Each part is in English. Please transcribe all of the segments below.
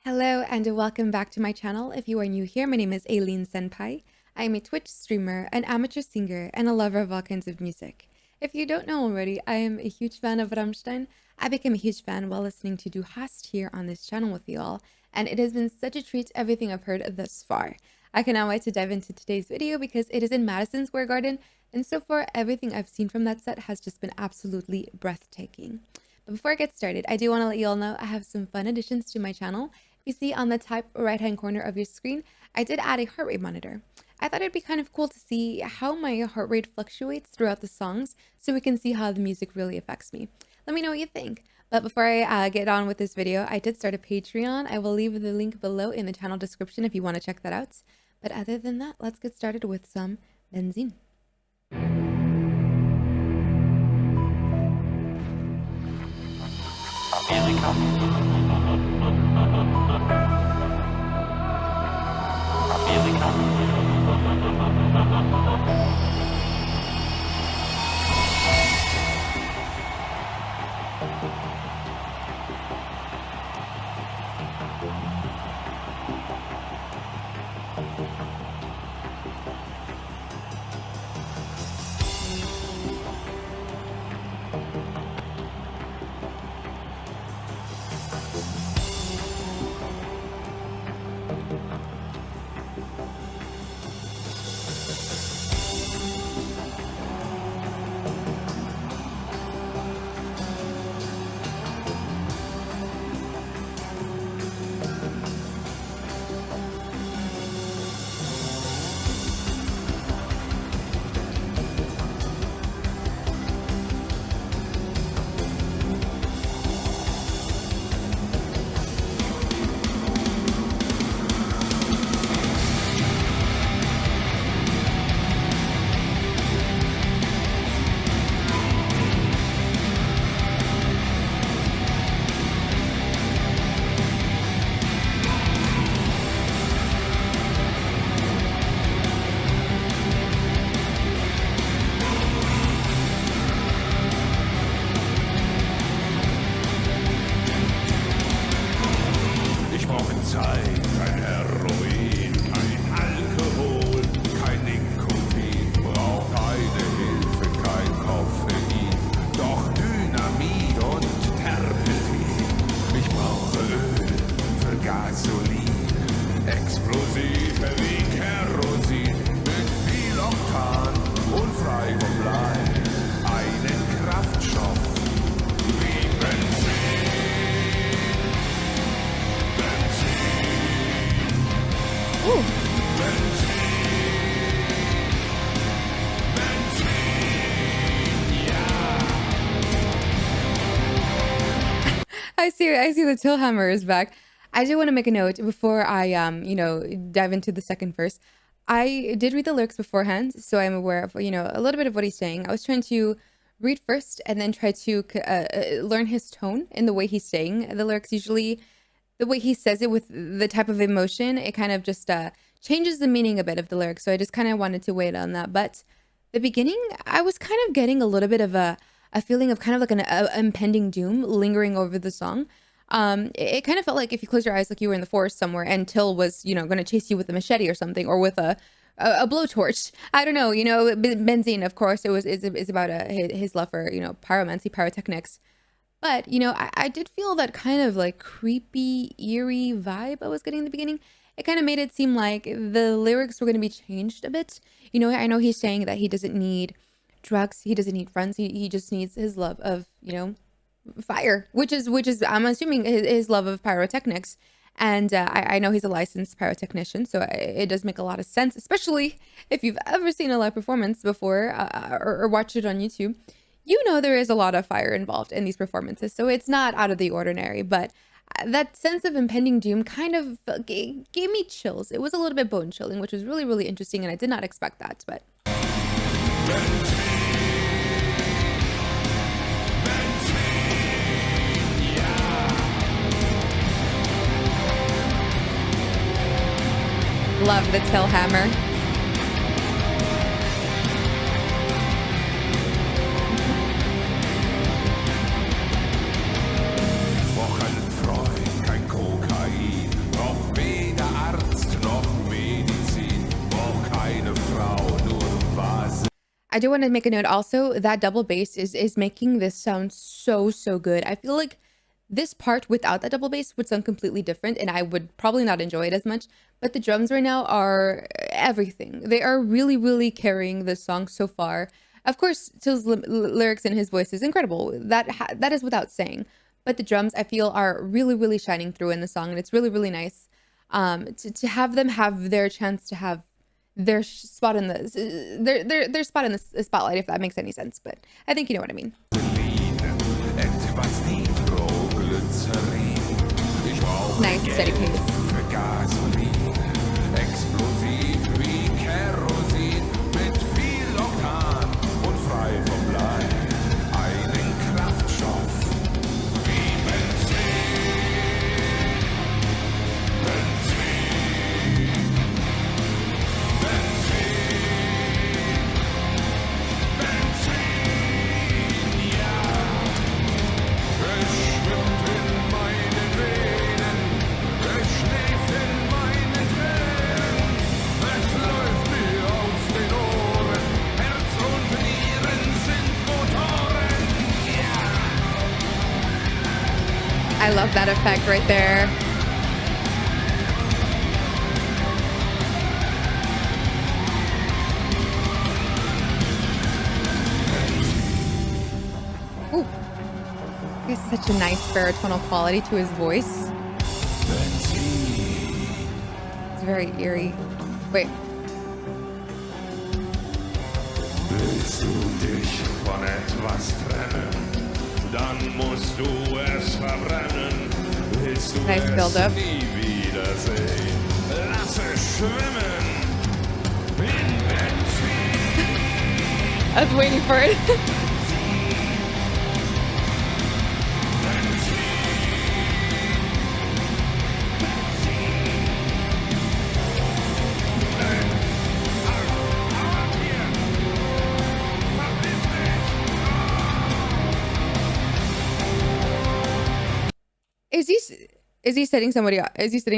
Hello and welcome back to my channel. If you are new here, my name is Aileen Senpai. I am a Twitch streamer, an amateur singer, and a lover of all kinds of music. If you don't know already, I am a huge fan of Rammstein. I became a huge fan while listening to Du Hast here on this channel with you all, and it has been such a treat everything I've heard thus far. I cannot wait to dive into today's video because it is in Madison Square Garden, and so far everything I've seen from that set has just been absolutely breathtaking. But before I get started, I do want to let you all know I have some fun additions to my channel. You see on the top right hand corner of your screen, I did add a heart rate monitor. I thought it'd be kind of cool to see how my heart rate fluctuates throughout the songs so we can see how the music really affects me. Let me know what you think. But before I get on with this video, I did start a Patreon. I will leave the link below in the channel description if you want to check that out. But other than that, let's get started with some Benzin. I see the Tillhammer is back. I do want to make a note before I dive into the second verse. I did read the lyrics beforehand, so I'm aware of a little bit of what he's saying. I was trying to read first and then try to learn his tone in the way he's saying the lyrics. Usually the way he says it with the type of emotion, it kind of just changes the meaning a bit of the lyrics. So I just kind of wanted to wait on that. But the beginning, I was kind of getting a little bit of a feeling of kind of like an impending doom lingering over the song. It kind of felt like if you close your eyes, like you were in the forest somewhere and Till was, going to chase you with a machete or something, or with a blowtorch. I don't know, Benzin, of course, is about his love for, pyromancy, pyrotechnics. But, I did feel that kind of like creepy, eerie vibe I was getting in the beginning. It kind of made it seem like the lyrics were going to be changed a bit. I know he's saying that he doesn't need drugs, he doesn't need friends, he just needs his love of, fire, which is I'm assuming his love of pyrotechnics. And I know he's a licensed pyrotechnician, so it does make a lot of sense, especially if you've ever seen a live performance before or watched it on YouTube. There is a lot of fire involved in these performances, so it's not out of the ordinary. But that sense of impending doom kind of gave me chills. It was a little bit bone chilling, which was really, really interesting, and I did not expect that. But love the Tillhammer. Kein Kokain, do want to make a note also that double bass is making this sound so good. I feel like this part without that double bass would sound completely different and I would probably not enjoy it as much. But the drums right now are everything. They are really carrying this song so far. Of course, Till's lyrics and his voice is incredible. That is without saying. But the drums I feel are really shining through in the song, and it's really nice to have them have their chance to have their spot in the their spot in the spotlight, if that makes any sense. But I think you know what I mean. Nice steady pace. I love that effect right there. Ooh. He has such a nice baritone quality to his voice. It's very eerie. Wait. Willst du dich von etwas trennen? Dann musst du es verbrennen. Willst du nice build up. Nie wiedersehen? Lass es schwimmen in Benzin. I was waiting for it. Is he setting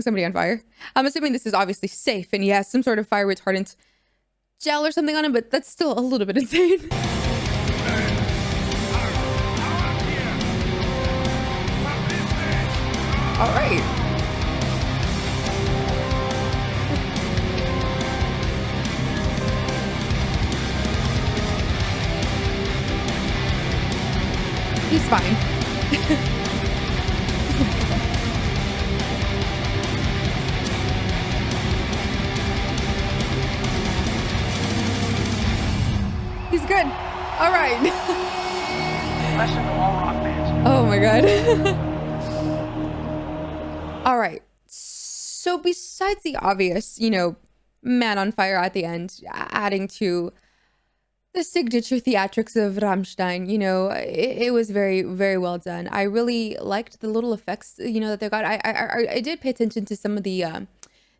somebody on fire? I'm assuming this is obviously safe and he has some sort of fire retardant gel or something on him, but that's still a little bit insane. All right. He's fine. He's good. All right. Listen to all rock bands. Oh my god. All right. So besides the obvious, man on fire at the end, adding to the signature theatrics of Rammstein, it was very well done. I really liked the little effects, that they got. I did pay attention to some of the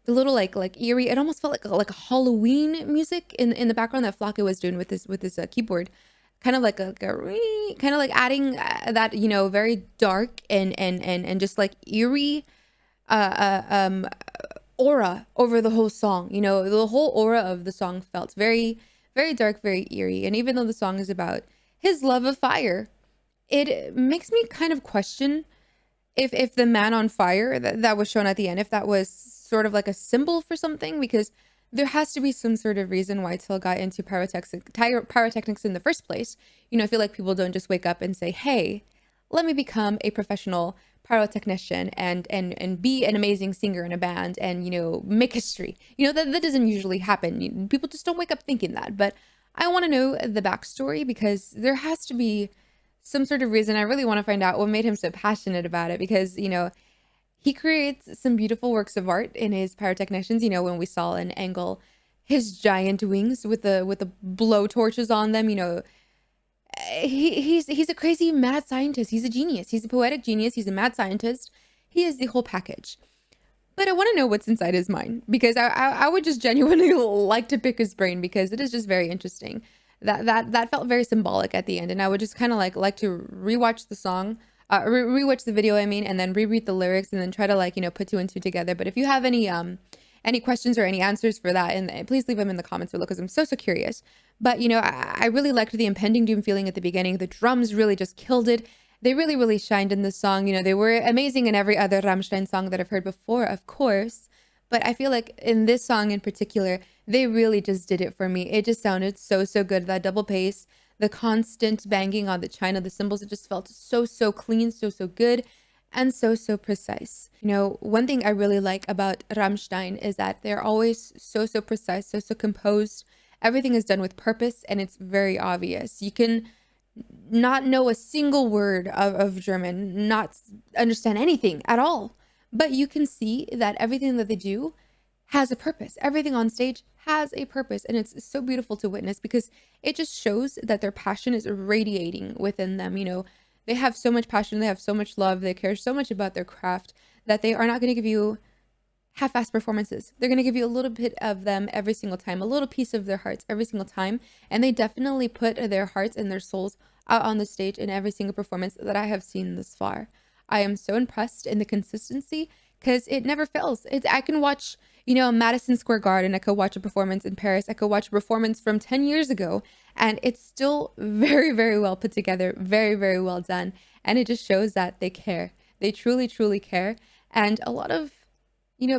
little like eerie. It almost felt like a Halloween music in the background that Flocka was doing with this keyboard, kind of like adding that very dark and just like eerie aura over the whole song. The whole aura of the song felt very dark, very eerie. And even though the song is about his love of fire, it makes me kind of question if the man on fire that was shown at the end, if that was sort of like a symbol for something, because there has to be some sort of reason why Till got into pyrotechnics in the first place. I feel like people don't just wake up and say, hey, let me become a professional pyrotechnician and be an amazing singer in a band and, make history. That doesn't usually happen. People just don't wake up thinking that. But I want to know the backstory, because there has to be some sort of reason. I really want to find out what made him so passionate about it, because, he creates some beautiful works of art in his pyrotechnicians. When we saw an angle, his giant wings with the blow torches on them, he's a crazy mad scientist. He's a genius. He's a poetic genius. He's a mad scientist. He is the whole package. But I want to know what's inside his mind, because I would just genuinely like to pick his brain, because it is just very interesting. That felt very symbolic at the end, and I would just kind of like to rewatch the song. Rewatch the video, and then reread the lyrics, and then try to put two and two together. But if you have any questions or any answers for that, and please leave them in the comments below, because I'm so curious. But, I really liked the impending doom feeling at the beginning. The drums really just killed it. They really, really shined in this song. They were amazing in every other Rammstein song that I've heard before, of course. But I feel like in this song in particular, they really just did it for me. It just sounded so, so good. That double bass, the constant banging on the china, the cymbals, it just felt so, so clean, so, so good, and so, so precise. One thing I really like about Rammstein is that they're always so, so precise, so, so composed. Everything is done with purpose, and it's very obvious. You can not know a single word of German, not understand anything at all. But you can see that everything that they do has a purpose. Everything on stage has a purpose. And it's so beautiful to witness because it just shows that their passion is radiating within them. They have so much passion, they have so much love, they care so much about their craft that they are not going to give you half-assed performances. They're going to give you a little bit of them every single time, a little piece of their hearts every single time. And they definitely put their hearts and their souls out on the stage in every single performance that I have seen this far. I am so impressed in the consistency because it never fails. I can watch, Madison Square Garden. I could watch a performance in Paris. I could watch a performance from 10 years ago, and it's still very, very well put together, very, very well done. And it just shows that they care. They truly, truly care. And a lot of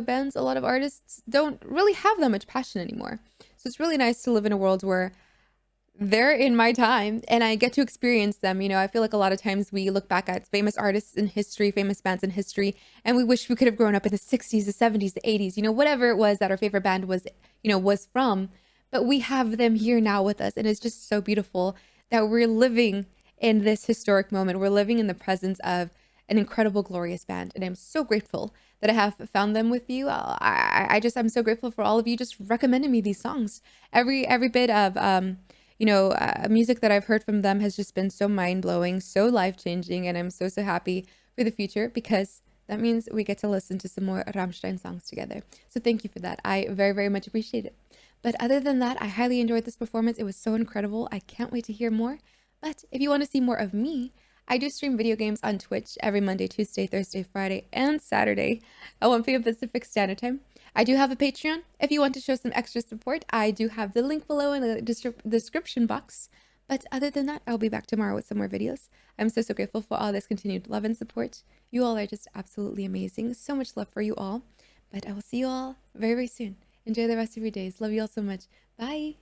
bands, a lot of artists don't really have that much passion anymore. So it's really nice to live in a world where they're in my time and I get to experience them. I feel like a lot of times we look back at famous artists in history, famous bands in history, and we wish we could have grown up in the 60s, the 70s, the 80s, whatever it was that our favorite band was from. But we have them here now with us. And it's just so beautiful that we're living in this historic moment. We're living in the presence of an incredible, glorious band. And I'm so grateful that I have found them with you. I'm so grateful for all of you just recommending me these songs. Every bit of, music that I've heard from them has just been so mind-blowing, so life-changing. And I'm so, so happy for the future because that means we get to listen to some more Rammstein songs together. So thank you for that. I very, very much appreciate it. But other than that, I highly enjoyed this performance. It was so incredible. I can't wait to hear more. But if you want to see more of me, I do stream video games on Twitch every Monday, Tuesday, Thursday, Friday, and Saturday at 1 p.m. Pacific Standard Time. I do have a Patreon. If you want to show some extra support, I do have the link below in the description box. But other than that, I'll be back tomorrow with some more videos. I'm so, so grateful for all this continued love and support. You all are just absolutely amazing. So much love for you all. But I will see you all very, very soon. Enjoy the rest of your days. Love you all so much. Bye.